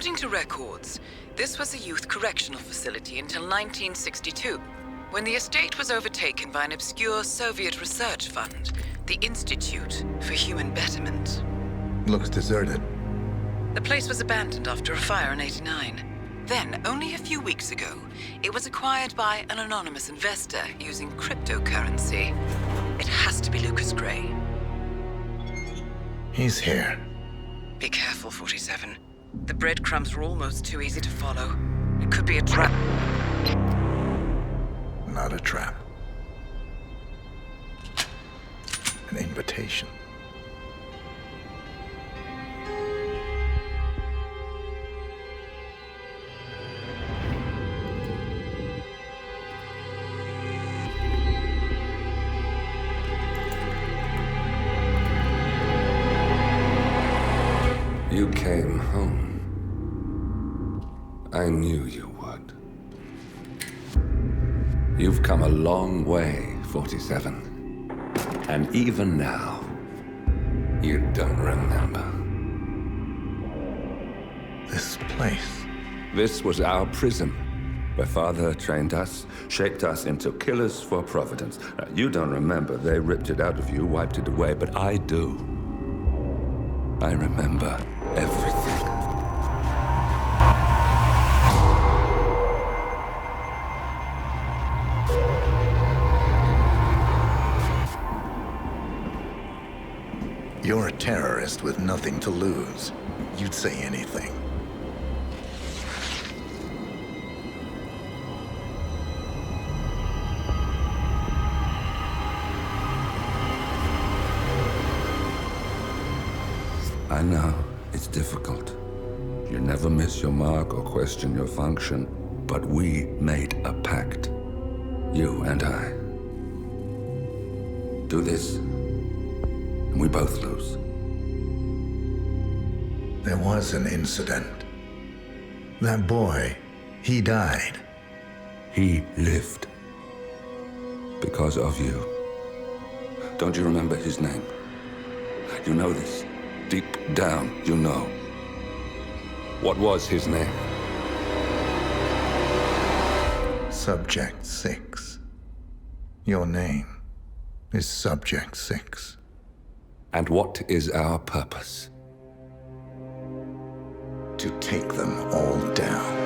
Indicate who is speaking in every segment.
Speaker 1: According to records, this was a youth correctional facility until 1962, when the estate was overtaken by an obscure Soviet research fund, the Institute for Human Betterment.
Speaker 2: Looks deserted.
Speaker 1: The place was abandoned after a fire in '89. Then, only a few weeks ago, it was acquired by an anonymous investor using cryptocurrency. It has to be Lucas Gray.
Speaker 2: He's here.
Speaker 1: Be careful, 47. The breadcrumbs were almost too easy to follow. It could be a trap.
Speaker 2: Not a trap. An invitation.
Speaker 3: You came home. I knew you would. You've come a long way, 47. And even now, you don't remember.
Speaker 2: This place.
Speaker 3: This was our prison, where Father trained us, shaped us into killers for Providence. Now, you don't remember. They ripped it out of you, wiped it away, but I do. I remember everything.
Speaker 2: You're a terrorist with nothing to lose. You'd say anything.
Speaker 3: I know, it's difficult. You never miss your mark or question your function, but we made a pact. You and I. Do this, and we both lose.
Speaker 2: There was an incident. That boy, he died.
Speaker 3: He lived. Because of you. Don't you remember his name? You know this. Deep down, you know. What was his name?
Speaker 2: Subject 6. Your name is Subject 6.
Speaker 3: And what is our purpose?
Speaker 2: To take them all down.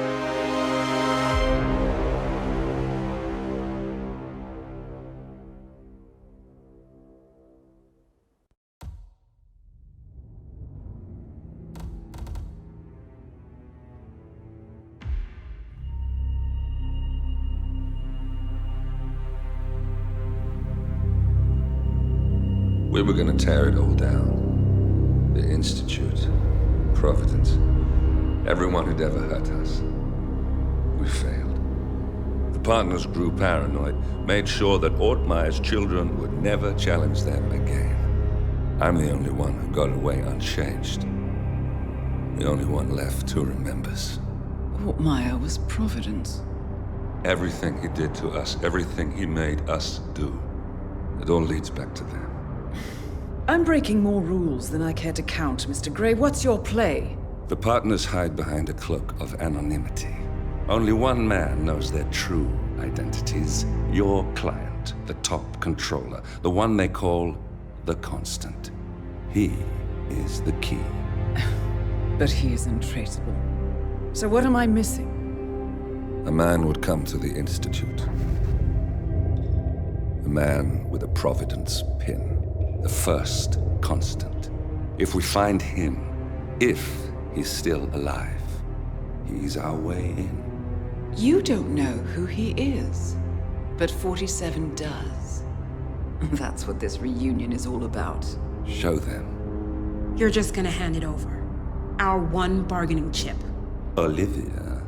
Speaker 3: We were gonna tear it all down. The Institute, Providence, everyone who'd ever hurt us. We failed. The partners grew paranoid, made sure that Ortmeyer's children would never challenge them again. I'm the only one who got away unchanged. The only one left who remembers.
Speaker 1: Ortmeyer was Providence.
Speaker 3: Everything he did to us, everything he made us do, it all leads back to them.
Speaker 1: I'm breaking more rules than I care to count, Mr. Gray. What's your play?
Speaker 3: The partners hide behind a cloak of anonymity. Only one man knows their true identities. Your client, the top controller, the one they call the Constant. He is the key.
Speaker 1: But he is untraceable. So what am I missing?
Speaker 3: A man would come to the Institute. A man with a Providence pin. The first Constant. If we find him, if he's still alive, he's our way in.
Speaker 1: You don't know who he is, but 47 does. That's what this reunion is all about.
Speaker 3: Show them.
Speaker 4: You're just gonna hand it over. Our one bargaining chip.
Speaker 3: Olivia.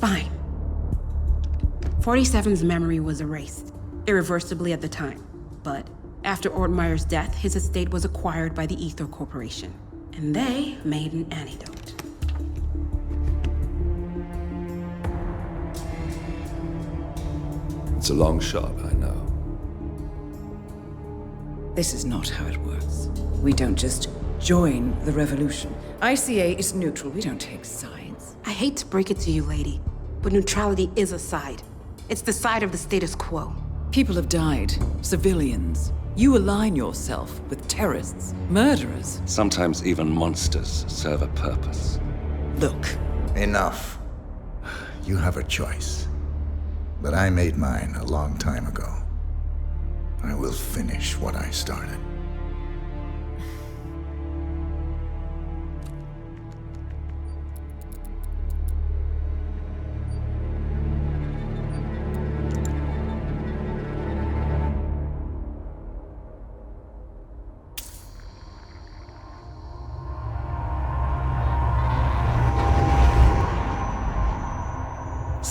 Speaker 4: Fine. 47's memory was erased, irreversibly at the time. But after Ortmeyer's death, his estate was acquired by the Ether Corporation. And they made an antidote.
Speaker 3: It's a long shot, I know.
Speaker 1: This is not how it works. We don't just join the revolution.
Speaker 5: ICA is neutral. We don't take sides.
Speaker 4: I hate to break it to you, lady, but neutrality is a side. It's the side of the status quo.
Speaker 5: People have died. Civilians. You align yourself with terrorists, murderers.
Speaker 6: Sometimes even monsters serve a purpose.
Speaker 5: Look,
Speaker 2: Enough. You have a choice. But I made mine a long time ago. I will finish what I started.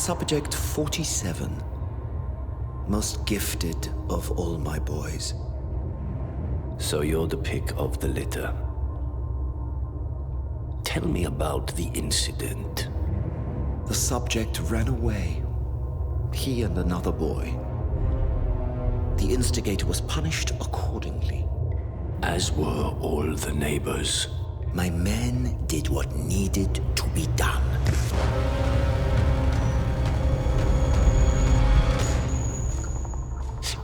Speaker 7: Subject 47. Most gifted of all my boys.
Speaker 8: So you're the pick of the litter. Tell me about the incident.
Speaker 7: The subject ran away. He and another boy. The instigator was punished accordingly.
Speaker 8: As were all the neighbors.
Speaker 7: My men did what needed to be done.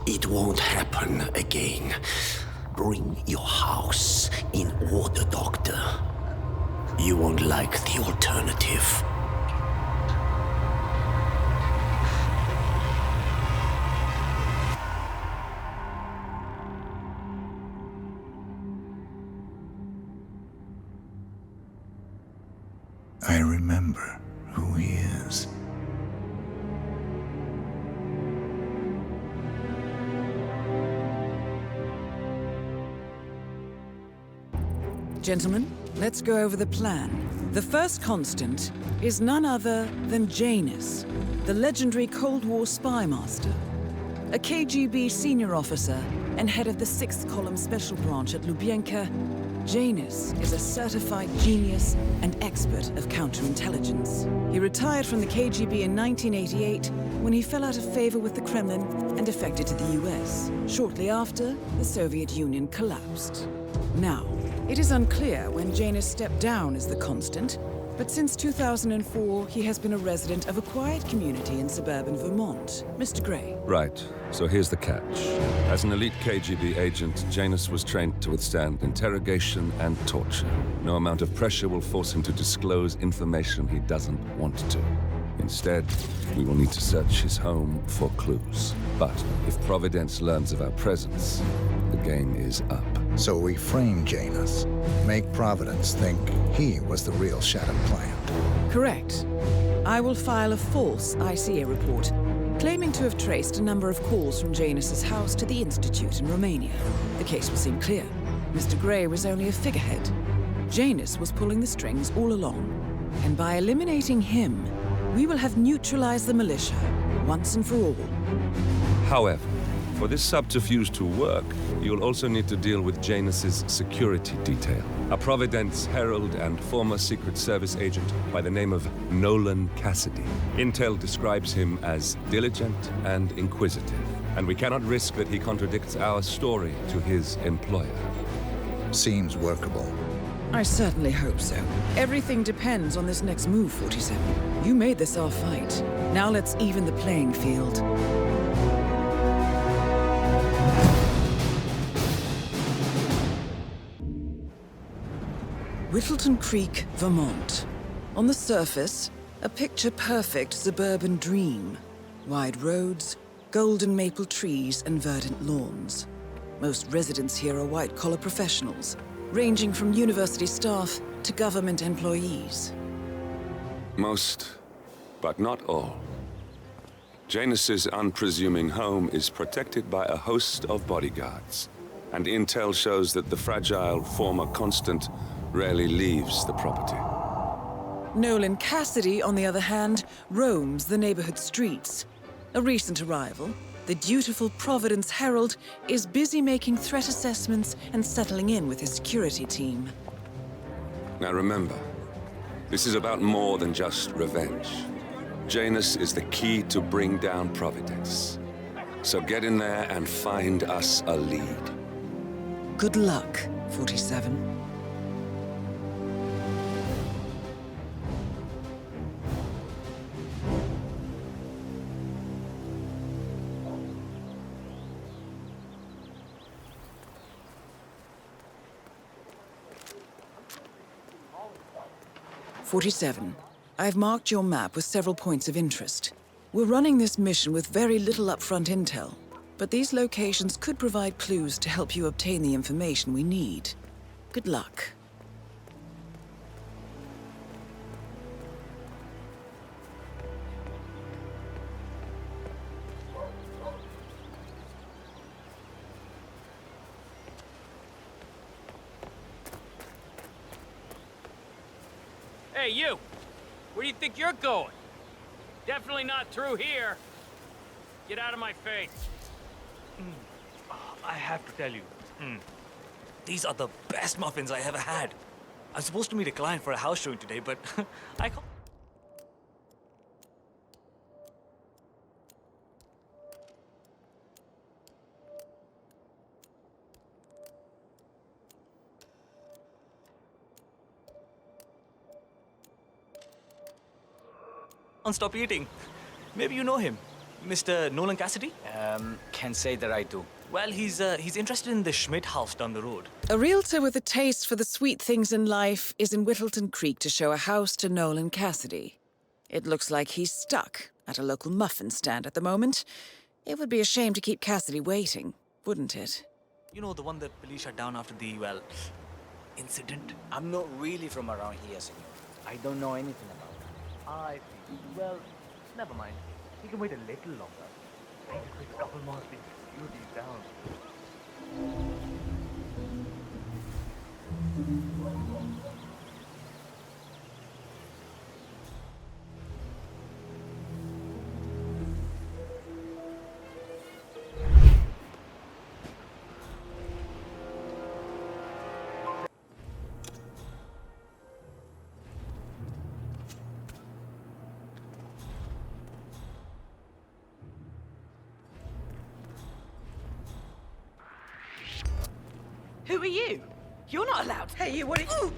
Speaker 8: It won't happen again. Bring your house in order, Doctor. You won't like the alternative.
Speaker 2: I remember who he is.
Speaker 5: gentlemen, let's go over the plan. The first constant is none other than Janus, the legendary Cold War spy master. A KGB senior officer and head of the 6th Column Special Branch at Lubyanka, Janus is a certified genius and expert of counterintelligence. He retired from the KGB in 1988 when he fell out of favor with the Kremlin and defected to the US. Shortly after, the Soviet Union collapsed. Now, it is unclear when Janus stepped down as the constant, but since 2004, he has been a resident of a quiet community in suburban Vermont. Mr. Gray.
Speaker 3: Right. So here's the catch. As an elite KGB agent, Janus was trained to withstand interrogation and torture. No amount of pressure will force him to disclose information he doesn't want to. Instead, we will need to search his home for clues. But if Providence learns of our presence, the game is up.
Speaker 2: So we frame Janus, make Providence think he was the real Shadow client.
Speaker 5: Correct. I will file a false ICA report, claiming to have traced a number of calls from Janus's house to the Institute in Romania. The case will seem clear. Mr. Gray was only a figurehead. Janus was pulling the strings all along. And by eliminating him, we will have neutralized the militia, once and for all.
Speaker 3: However, for this subterfuge to work, you'll also need to deal with Janus's security detail. A Providence herald and former Secret Service agent by the name of Nolan Cassidy. Intel describes him as diligent and inquisitive, and we cannot risk that he contradicts our story to his employer.
Speaker 2: Seems workable.
Speaker 5: I certainly hope so. Everything depends on this next move, 47. You made this our fight. Now let's even the playing field. Whittleton Creek, Vermont. On the surface, a picture-perfect suburban dream. Wide roads, golden maple trees, and verdant lawns. Most residents here are white-collar professionals, ranging from university staff to government employees.
Speaker 3: Most, but not all. Janus's unpresuming home is protected by a host of bodyguards, and intel shows that the fragile former constant rarely leaves the property.
Speaker 5: Nolan Cassidy, on the other hand, roams the neighborhood streets. A recent arrival, the dutiful Providence Herald is busy making threat assessments and settling in with his security team.
Speaker 3: Now remember, this is about more than just revenge. Janus is the key to bring down Providence. So get in there and find us a lead.
Speaker 5: Good luck, 47. 47. I've marked your map with several points of interest. We're running this mission with very little upfront intel, but these locations could provide clues to help you obtain the information we need. Good luck.
Speaker 9: Hey, you! Where do you think you're going? Definitely not through here. Get out of my face.
Speaker 10: I have to tell you, these are the best muffins I ever had. I'm supposed to meet a client for a house showing today, but I can't. Stop eating. Maybe you know him, Mr. Nolan Cassidy?
Speaker 11: Can't say that I do.
Speaker 10: Well, he's interested in the Schmidt house down the road.
Speaker 5: A realtor with a taste for the sweet things in life is in Whittleton Creek to show a house to Nolan Cassidy. It looks like he's stuck at a local muffin stand at the moment. It would be a shame to keep Cassidy waiting, wouldn't it?
Speaker 10: You know, the one that police shut down after the, well, incident?
Speaker 11: I'm not really from around here, senor. I don't know anything about it.
Speaker 12: I see. Well, never mind. We can wait a little longer. I need a quick couple more things to slow these down.
Speaker 1: Who are you? You're not allowed. Hey, you, what are you?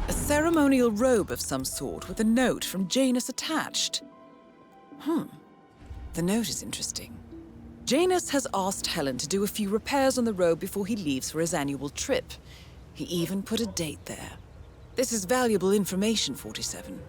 Speaker 5: A ceremonial robe of some sort with a note from Janus attached. The note is interesting. Janus has asked Helen to do a few repairs on the robe before he leaves for his annual trip. He even put a date there. This is valuable information, 47.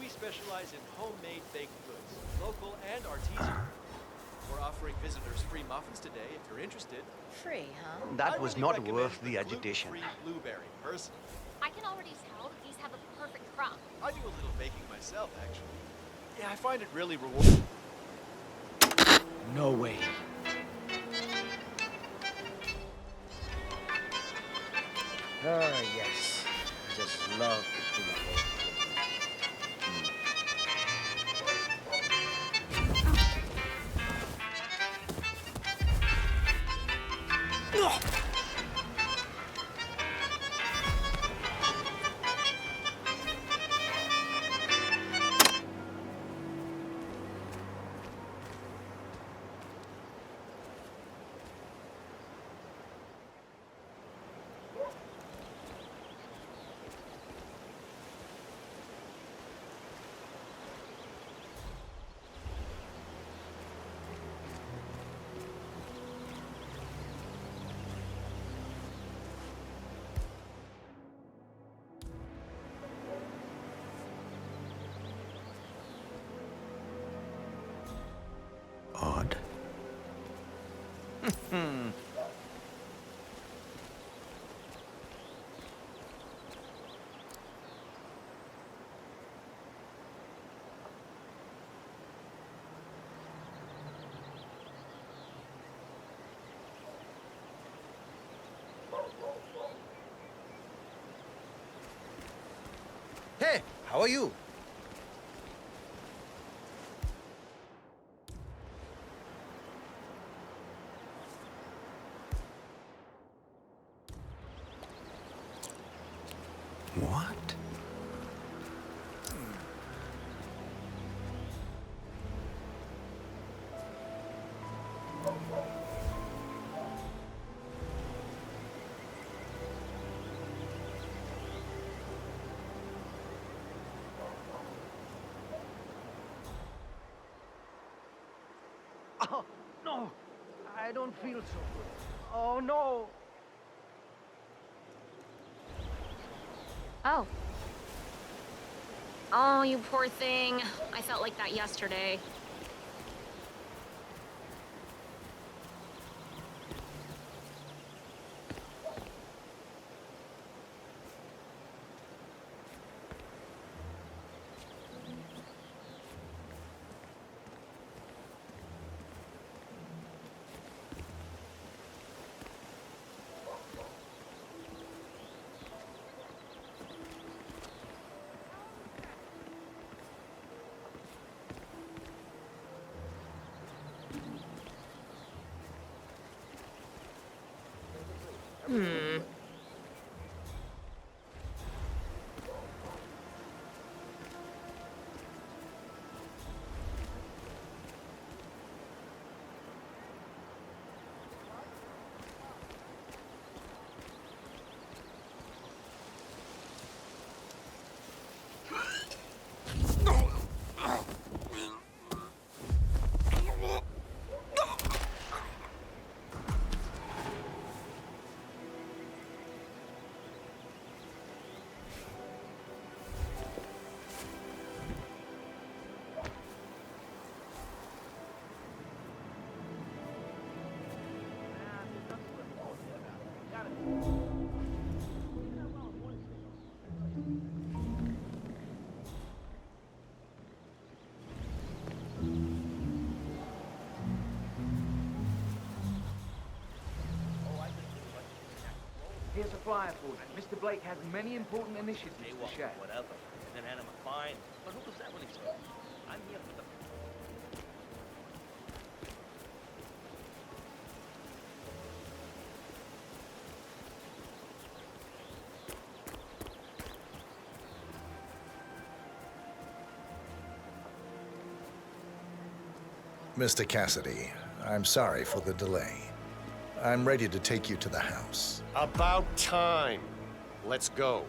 Speaker 13: We specialize in homemade baked goods, local and artisanal. We're offering visitors free muffins today if you're interested.
Speaker 14: Free, huh?
Speaker 8: That was not worth the agitation.
Speaker 13: Free blueberry, personally.
Speaker 15: I can already tell these have a perfect crumb.
Speaker 13: I do a little baking myself, actually. Yeah, I find it really rewarding.
Speaker 11: No way. Ah, yes. I just love to do my own
Speaker 8: Odd.
Speaker 11: Hey, how are you?
Speaker 8: What?
Speaker 12: Oh, no. I don't feel so good. Oh, no.
Speaker 15: Oh. Oh, you poor thing. I felt like that yesterday.
Speaker 12: Here's a flyer for you. Mr. Blake has many important initiatives to share.
Speaker 11: Whatever. And then hand him a fine. But who was that when he said? I'm here for the...
Speaker 2: Mr. Cassidy, I'm sorry for the delay. I'm ready to take you to the house.
Speaker 16: About time. Let's go.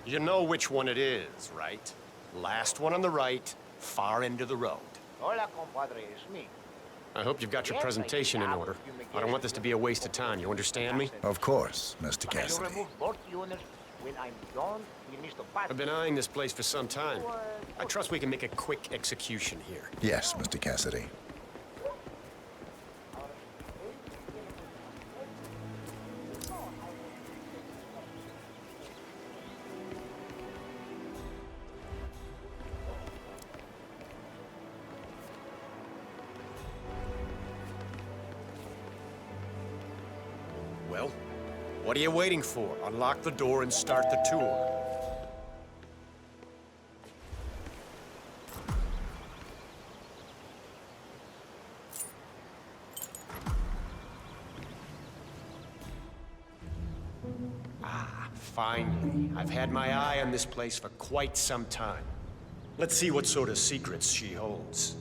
Speaker 16: You know which one it is, right? Last one on the right, far end of the road.
Speaker 11: Hola, compadre. It's me.
Speaker 16: I hope you've got your presentation in order. I don't want this to be a waste of time, you understand me?
Speaker 2: Of course, Mr.
Speaker 11: You
Speaker 2: Cassidy.
Speaker 11: remove both units
Speaker 12: When I'm done, we need to pass.
Speaker 16: I've been eyeing this place for some time. I trust we can make a quick execution here.
Speaker 2: Yes, Mr. Cassidy.
Speaker 16: Well, what are you waiting for? Unlock the door and start the tour. Ah, finally. I've had my eye on this place for quite some time. Let's see what sort of secrets she holds.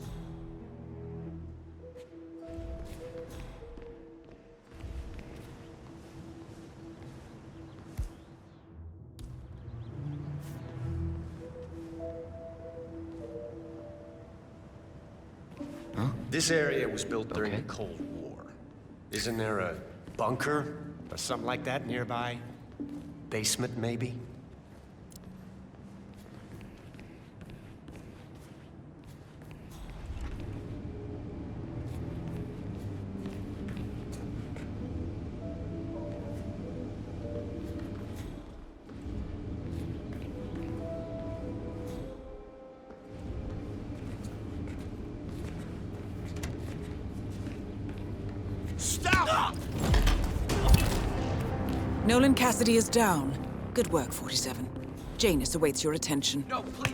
Speaker 16: This area was built during the Cold War. Isn't there a bunker or something like that nearby? Basement, maybe? Stop!
Speaker 5: Nolan Cassidy is down. Good work, 47. Janus awaits your attention.
Speaker 9: No, please.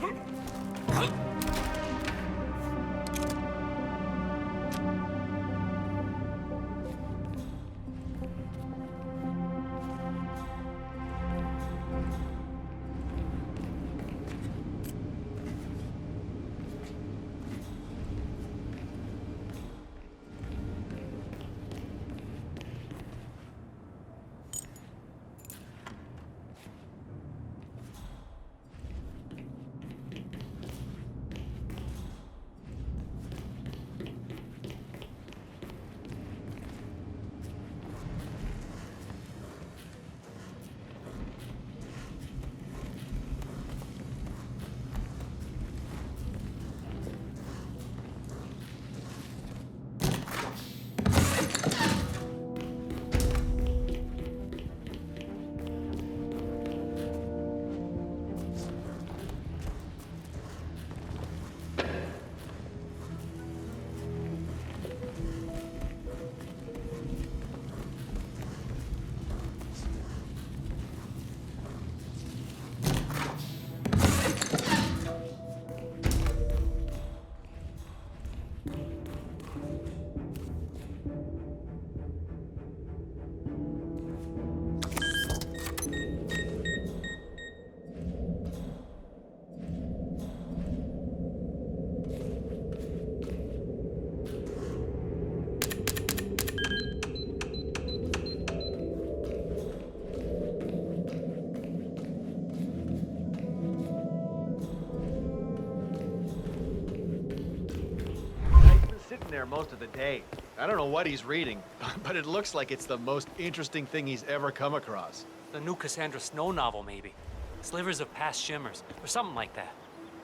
Speaker 13: Sitting there most of the day. I don't know what he's reading, but it looks like it's the most interesting thing he's ever come across.
Speaker 10: The new Cassandra Snow novel, maybe. Slivers of Past Shimmers, or something like that.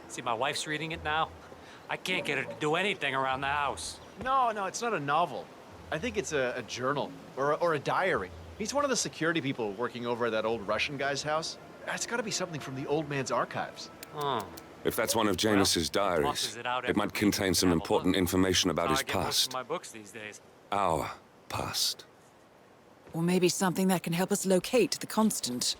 Speaker 10: See, my wife's reading it now. I can't get her to do anything around the house.
Speaker 13: No, it's not a novel. I think it's a journal, or a diary. He's one of the security people working over at that old Russian guy's house. It's gotta be something from the old man's archives.
Speaker 10: Oh.
Speaker 3: If that's one of Janus's diaries,
Speaker 10: tosses it out
Speaker 3: it might contain some important information about his
Speaker 10: I get most of
Speaker 3: past.
Speaker 10: my books these days.
Speaker 3: Our past.
Speaker 5: Or maybe something that can help us locate the Constant.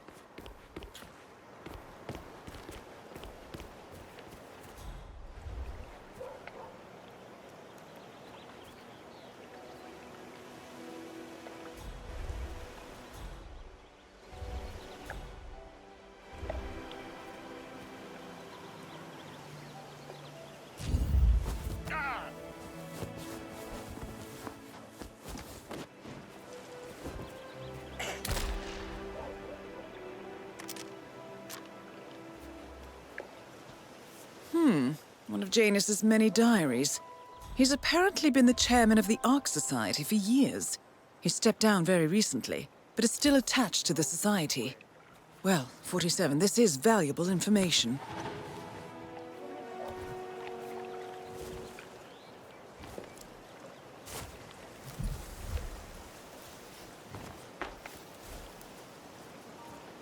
Speaker 5: One of Janus's many diaries. He's apparently been the chairman of the Ark Society for years. He stepped down very recently, but is still attached to the society. Well, 47, this is valuable information.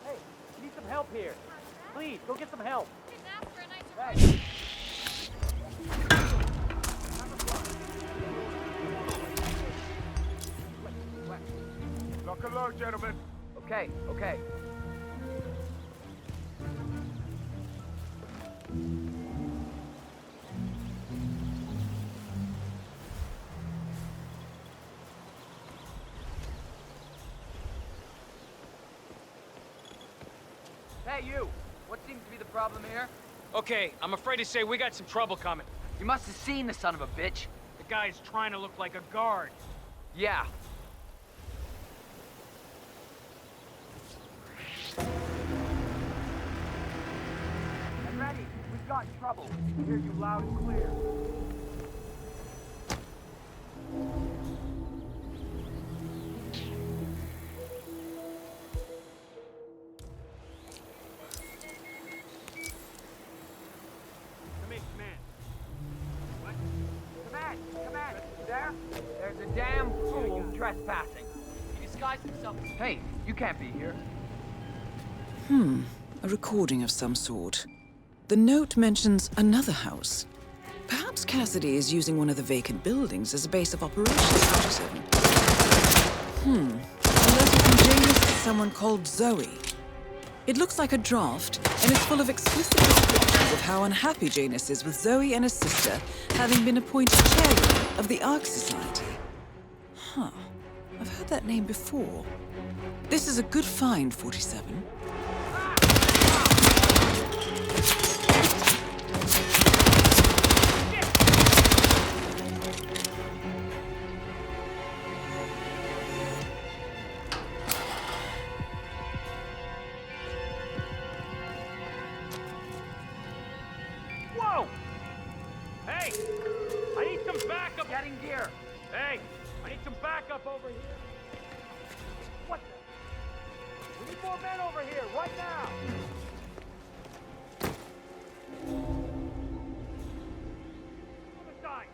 Speaker 9: Hey, need some help here. Please, go get some help. Hey.
Speaker 14: Lock and load, gentlemen.
Speaker 11: Okay, okay. Hey, you! What seems to be the problem here?
Speaker 9: Okay, I'm afraid to say we got some trouble coming.
Speaker 11: You must have seen the son of a bitch.
Speaker 9: The guy's trying to look like a guard.
Speaker 11: Yeah. Get ready. We've got trouble. Hear you loud and clear.
Speaker 9: Come in, command. What?
Speaker 11: Command! Command! You there? There's a damn fool trespassing. He disguised himself. Hey, you can't be here.
Speaker 5: A recording of some sort. The note mentions another house. Perhaps Cassidy is using one of the vacant buildings as a base of operations, 47. A letter from Janus to someone called Zoe. It looks like a draft, and it's full of explicit descriptions of how unhappy Janus is with Zoe and his sister having been appointed chairwoman of the Ark Society. I've heard that name before. This is a good find, 47.
Speaker 9: Whoa! Hey! I need some backup!
Speaker 11: Getting gear.
Speaker 9: Hey! I need some backup over here! What the? We need more men over here, right now! Other side!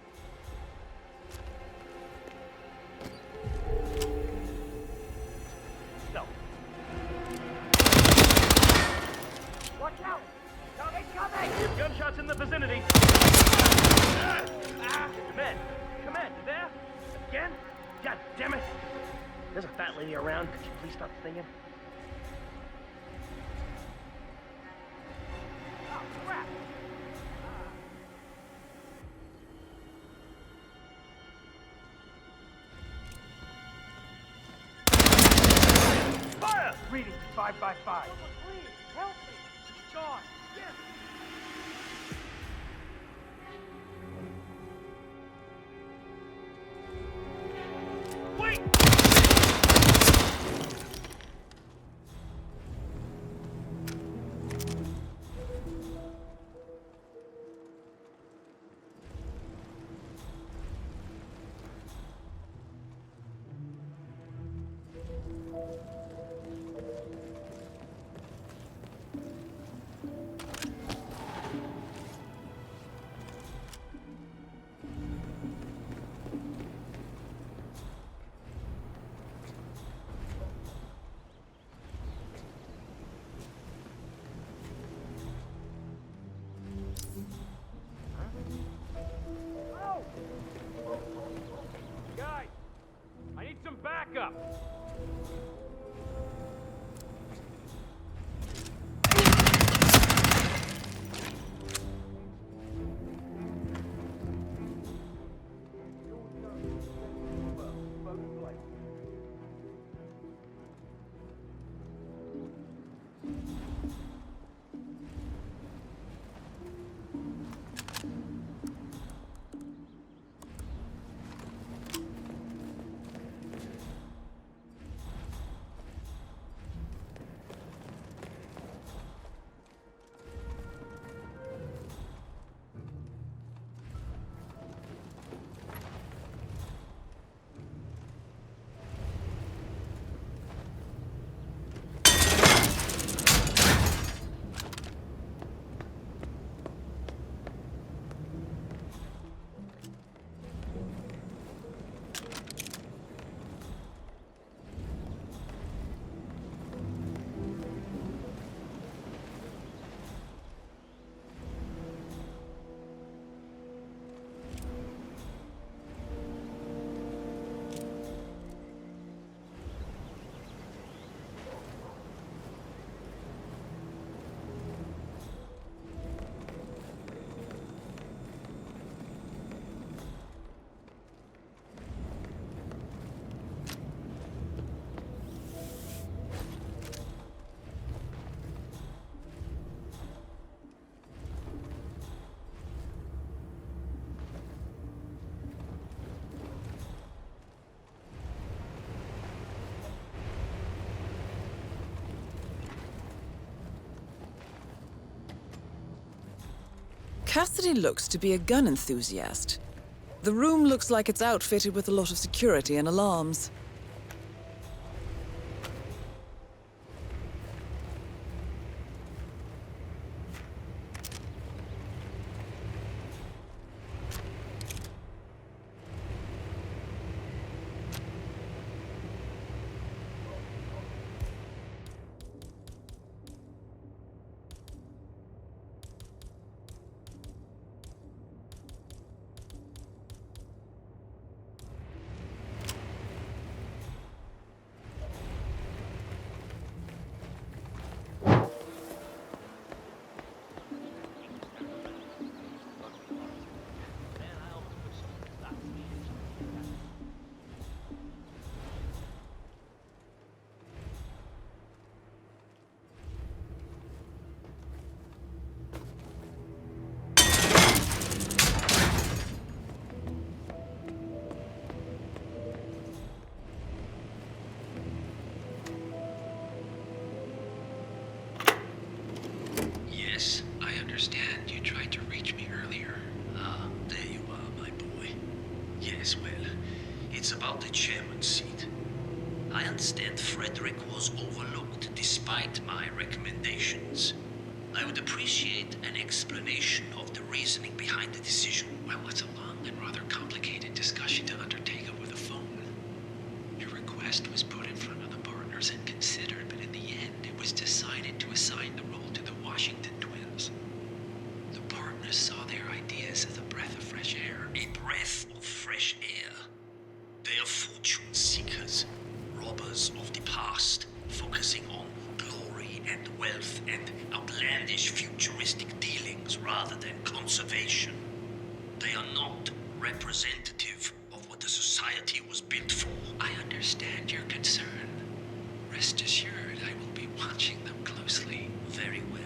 Speaker 9: No.
Speaker 11: Watch out! Coming, coming!
Speaker 9: Gunshots in the vicinity! Men! Command, you there? Again? God damn it! There's a fat lady around. Could you please stop singing?
Speaker 11: Oh, crap!
Speaker 9: Fire!
Speaker 11: Reading 5 by 5.
Speaker 9: Please, help me! Gone! Yes! Wait! Guys, I need some backup.
Speaker 5: Cassidy looks to be a gun enthusiast. The room looks like it's outfitted with a lot of security and alarms.
Speaker 8: Yes, I understand you tried to reach me earlier. Ah, there you are, my boy. Yes, well, it's about the chairman's seat. I understand Frederick was overlooked despite my recommendations. I would appreciate an explanation of the reasoning behind the decision. Well, it's a long and rather complicated discussion to undertake over the phone. Your request was put in front of the partners and considered, but in the end, it was decided to assign the role to the Washington twins. The partners saw their ideas as a breath of fresh air. A breath of fresh air. They are fortune seekers, robbers of the past, focusing on glory and wealth and outlandish futuristic dealings rather than conservation. They are not representative of what the society was built for. I understand your concern. Rest assured, I will be watching them closely. Very well.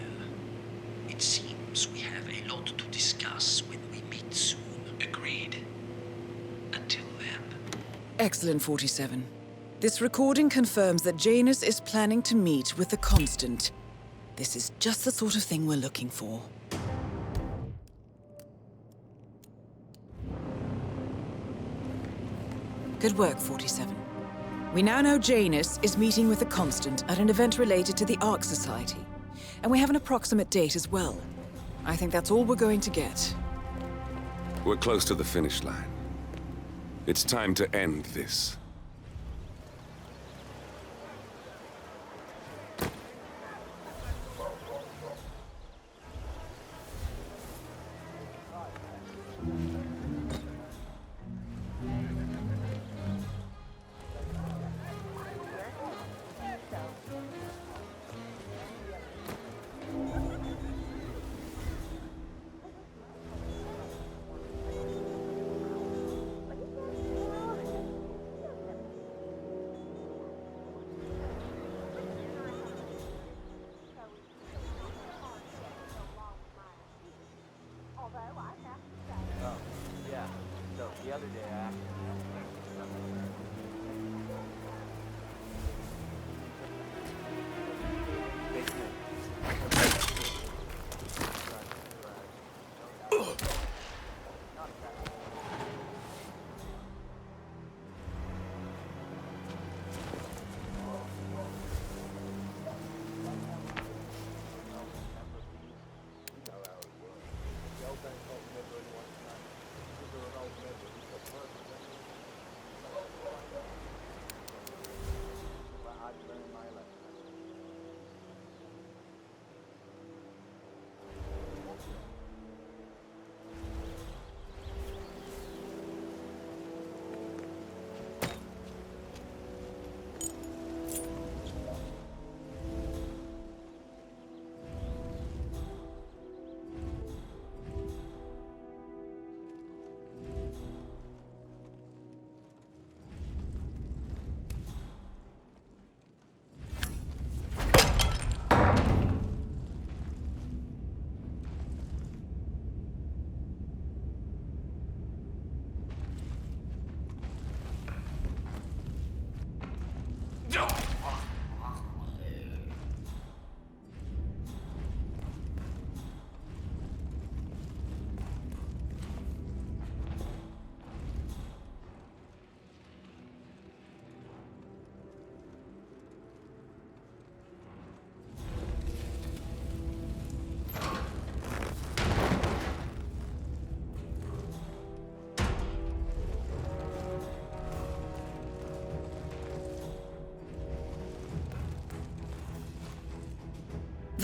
Speaker 8: It seems we have a lot to discuss when we meet soon. Agreed. Until then.
Speaker 5: Excellent, 47. This recording confirms that Janus is planning to meet with the Constant. This is just the sort of thing we're looking for. Good work, 47. We now know Janus is meeting with the Constant at an event related to the Ark Society. And we have an approximate date as well. I think that's all we're going to get.
Speaker 3: We're close to the finish line. It's time to end this.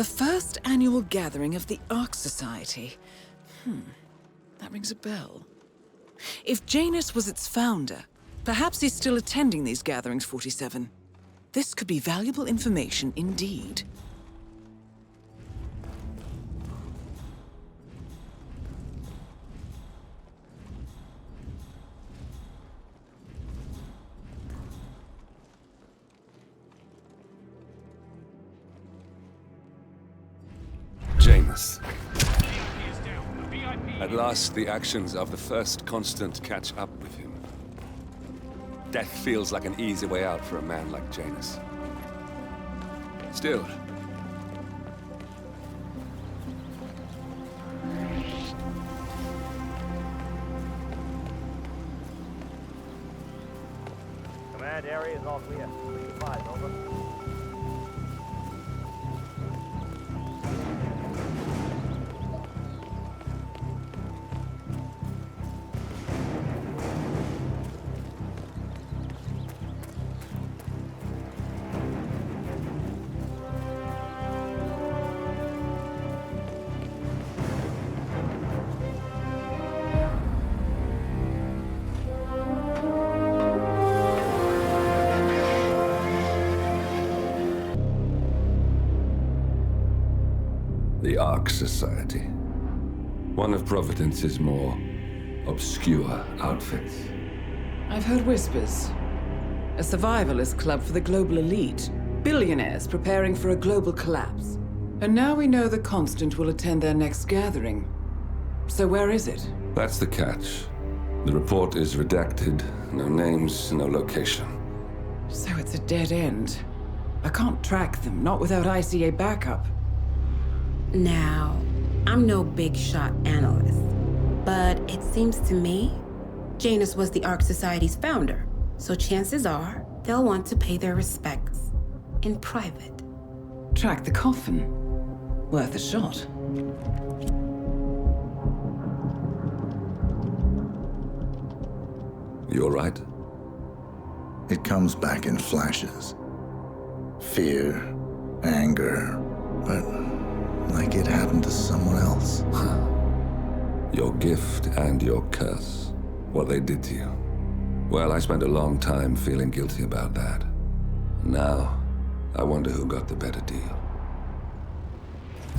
Speaker 5: The first annual gathering of the Ark Society. That rings a bell. If Janus was its founder, perhaps he's still attending these gatherings, 47. This could be valuable information indeed.
Speaker 3: Janus. At last, the actions of the first constant catch up with him. Death feels like an easy way out for a man like Janus. Still,
Speaker 12: Command area is all clear. 3-5, over.
Speaker 3: the Ark Society. One of Providence's more obscure outfits.
Speaker 5: I've heard whispers. A survivalist club for the global elite. Billionaires preparing for a global collapse. And now we know the Constant will attend their next gathering. So where is it?
Speaker 3: That's the catch. The report is redacted. No names, no location.
Speaker 5: So it's a dead end. I can't track them, not without ICA backup.
Speaker 4: Now, I'm no big shot analyst, but it seems to me Janus was the Ark Society's founder, so chances are they'll want to pay their respects in private.
Speaker 5: Track the coffin. Worth a shot.
Speaker 3: You all right?
Speaker 2: It comes back in flashes. Fear, anger, but like it happened to someone else.
Speaker 3: Your gift and your curse. What they did to you. Well, I spent a long time feeling guilty about that. Now, I wonder who got the better deal.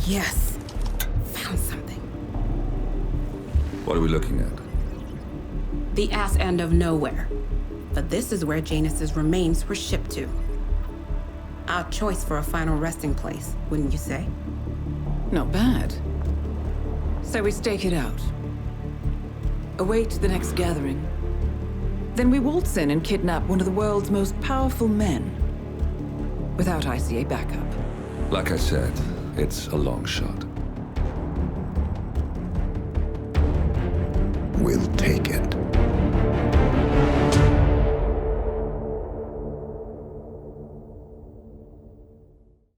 Speaker 4: Yes. Found something.
Speaker 3: What are we looking at?
Speaker 4: The ass end of nowhere. But this is where Janus's remains were shipped to. Odd choice for a final resting place, wouldn't you say?
Speaker 5: Not bad. So we stake it out. Await the next gathering. Then we waltz in and kidnap one of the world's most powerful men. Without ICA backup.
Speaker 3: Like I said, it's a long shot.
Speaker 2: We'll take it.